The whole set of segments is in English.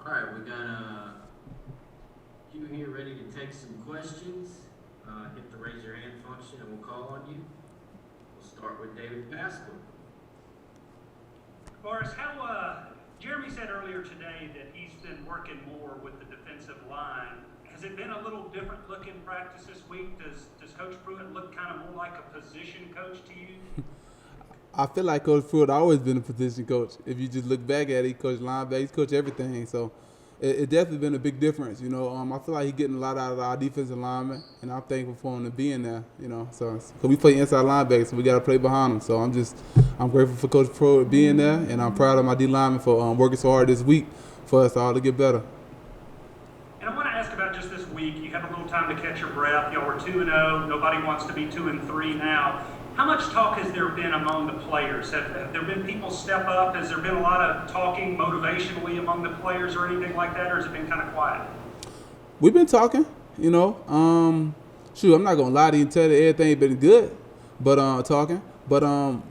All right, we got you here ready to take some questions. Hit the raise your hand function and we'll call on you. We'll start with David Pascal. Quavaris, Jeremy said earlier today that he's been working more with the defensive line. Has it been a little different look in practice this week? Does Coach Pruitt look kind of more like a position coach to you? I feel like Coach Pruitt always been a position coach. If you just look back at it, he coached linebacker, he's coached everything. So it definitely been a big difference. I feel like he's getting a lot out of our defensive linemen, and I'm thankful for him to be in there. So because we play inside linebacker, so we got to play behind him. So I'm grateful for Coach Pruitt being there, and I'm proud of my D linemen for working so hard this week for us all to get better. And I want to ask about just this week. You had a little time to catch your breath. Y'all were 2-0. Nobody wants to be 2-3 now. How much talk has there been among the players? Have there been people step up? Has there been a lot of talking motivationally among the players or anything like that, or has it been kind of quiet? We've been talking, I'm not gonna lie to you and tell you everything been good, but talking. But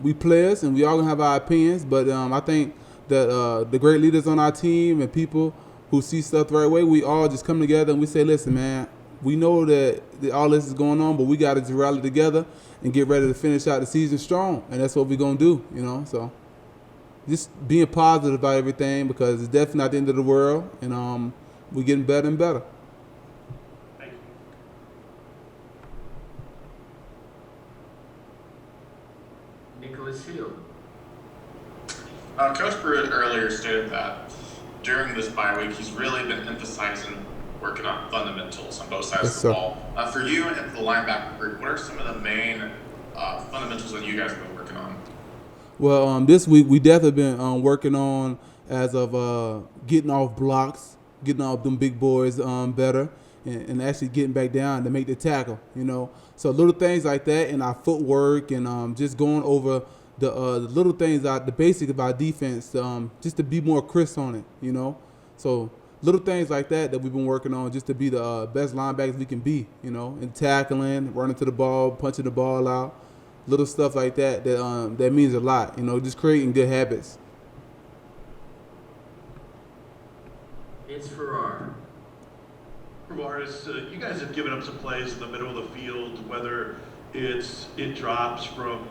we players and we all gonna have our opinions. But I think that the great leaders on our team and people who see stuff the right way, we all just come together and we say, listen, man, we know that all this is going on, but we got to rally together and get ready to finish out the season strong, and that's what we're gonna do. So just being positive about everything because it's definitely not the end of the world, and we're getting better and better. Thank you. Nicholas Hill. Coach Pruitt earlier stated that during this bye week, he's really been emphasizing working on fundamentals on both sides Yes, of sir. the ball. For you and for the linebacker group, what are some of the main fundamentals that you guys have been working on? Well, this week we definitely been working on as of getting off blocks, getting off them big boys better, and actually getting back down to make the tackle. So little things like that, and our footwork, and just going over the little things, the basics of our defense, just to be more crisp on it. So little things like that we've been working on just to be the best linebackers we can be. In tackling, running to the ball, punching the ball out. Little stuff like that means a lot, just creating good habits. It's Farrar. Quavaris, you guys have given up some plays in the middle of the field, whether it drops from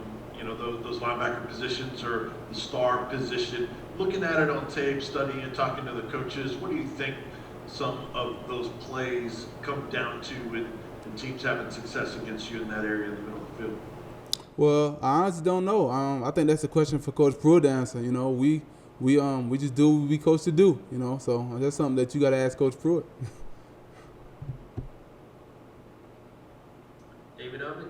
those linebacker positions or the star position. Looking at it on tape, studying and talking to the coaches, what do you think some of those plays come down to and teams having success against you in that area in the middle of the field? Well, I honestly don't know. I think that's a question for Coach Pruitt to answer. We just do what we coach to do. So that's something that you got to ask Coach Pruitt. David Oven.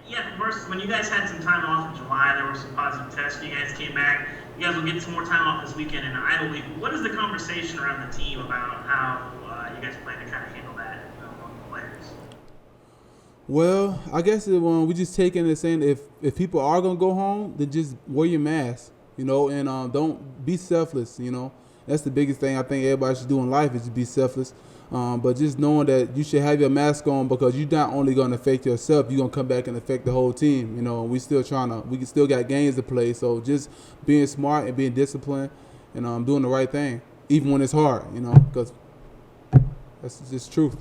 Yeah, first, when you guys had some time off in July, there were some positive tests. You guys came back. You guys will get some more time off this weekend in idle week. What is the conversation around the team about how you guys plan to kind of handle that among the players? Well, I guess we just taking it saying if people are gonna go home, then just wear your mask, and don't be selfless. That's the biggest thing I think everybody should do in life is to be selfless. But just knowing that you should have your mask on because you're not only going to affect yourself, you're going to come back and affect the whole team. We still got games to play. So just being smart and being disciplined and doing the right thing, even when it's hard, because that's just truth.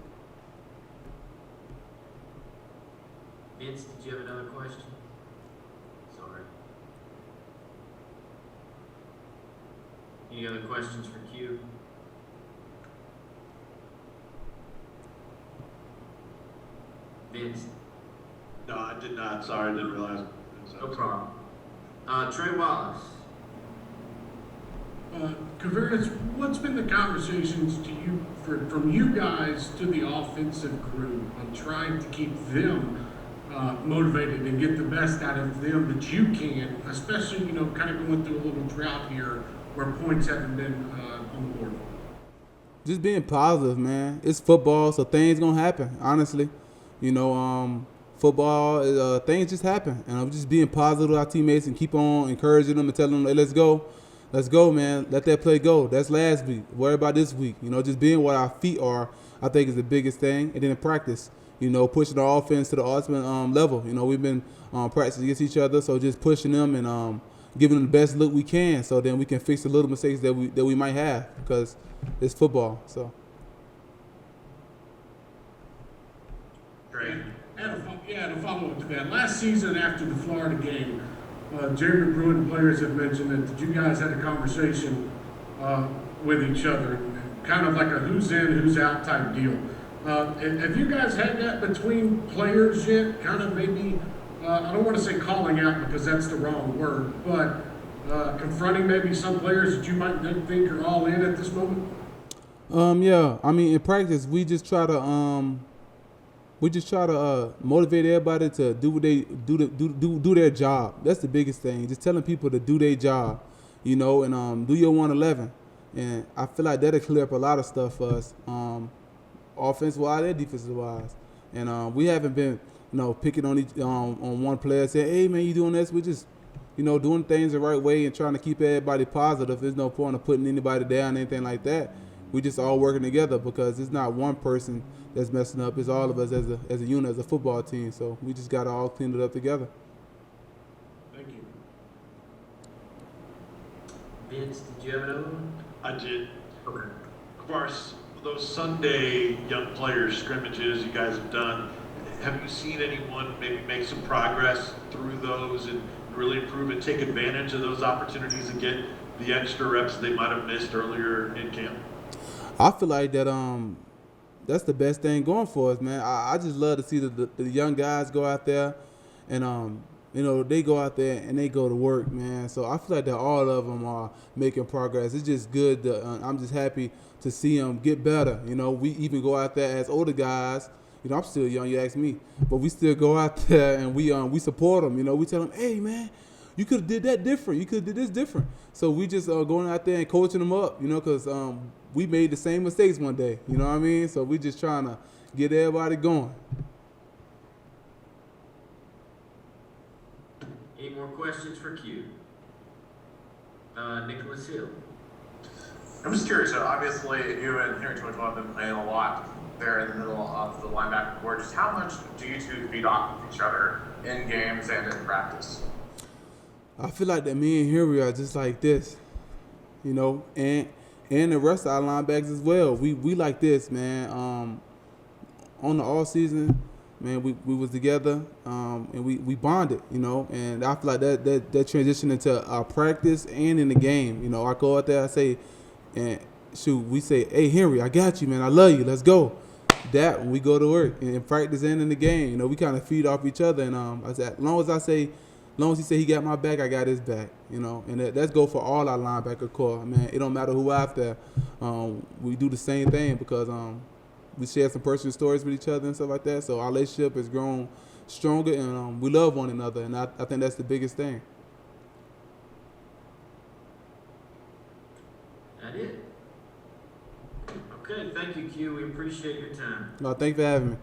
Vince, did you have another question? Sorry. Any other questions for Q? Vince? No, I did not. Sorry, I didn't realize. No problem. Trey Wallace. Quavaris, what's been the conversations from you guys to the offensive group on trying to keep them motivated and get the best out of them that you can, especially, kind of going through a little drought here where points haven't been on the board? Just being positive, man. It's football, so things gonna happen. Honestly, football, things just happen, and I'm just being positive with our teammates and keep on encouraging them and telling them, hey, let's go, man. Let that play go. That's last week. Worry about this week. Just being what our feet are, I think is the biggest thing. And then in practice, pushing our offense to the ultimate level. We've been practicing against each other, so just pushing them and giving them the best look we can, so then we can fix the little mistakes that we might have, because it's football. So. Great. And a follow-up to that. Last season after the Florida game, Jeremy Pruitt and players have mentioned that you guys had a conversation with each other, kind of like a who's in, who's out type deal. Have you guys had that between players yet? Kind of maybe, I don't want to say calling out because that's the wrong word, but confronting maybe some players that you might think are all in at this moment? Yeah. I mean, in practice, we just try to motivate everybody to do what they do their job. That's the biggest thing. Just telling people to do their job, and do your 111. And I feel like that'll clear up a lot of stuff for us, offensive-wise and defensive-wise. And we haven't been, picking on one player, saying, "Hey, man, you doing this?" We just, doing things the right way and trying to keep everybody positive. There's no point of putting anybody down, anything like that. We just all working together, because it's not one person that's messing up. It's all of us as a unit, as a football team. So we just got to all clean it up together. Thank you. Vince, did you have another one? I did. Okay. Of course, those Sunday young players scrimmages you guys have done, have you seen anyone maybe make some progress through those and really improve and take advantage of those opportunities and get the extra reps they might have missed earlier in camp? I feel like that that's the best thing going for us, man. I just love to see the young guys go out there and they go out there and they go to work, man. So I feel like that all of them are making progress. It's just good. I'm just happy to see them get better. We even go out there as older guys. I'm still young, you ask me, but we still go out there and we support them. We tell them, "Hey, man, you could have did that different. You could have did this different." So we just going out there and coaching them up, because we made the same mistakes one day. You know what I mean? So we just trying to get everybody going. Any more questions for Q? Nicholas Hill. I'm just curious. So obviously, you and Henry Twitchell have been playing a lot there in the middle of the linebacker board. Just how much do you two feed off of each other in games and in practice? I feel like that me and Henry are just like this, and the rest of our linebackers as well. We like this, man. On the all season, man, we was together, and we bonded, and I feel like that transitioned into our practice and in the game. I go out there, I say, and shoot, we say, "Hey, Henry, I got you, man. I love you. Let's go." That when we go to work and in practice and in the game, we kind of feed off each other. And I said, as long as he say he got my back, I got his back, and that's go for all our linebacker core, man. It don't matter who out there. We do the same thing because we share some personal stories with each other and stuff like that. So our relationship has grown stronger, and we love one another, and I think that's the biggest thing. That it? Okay, thank you, Q. We appreciate your time. No, thanks for having me.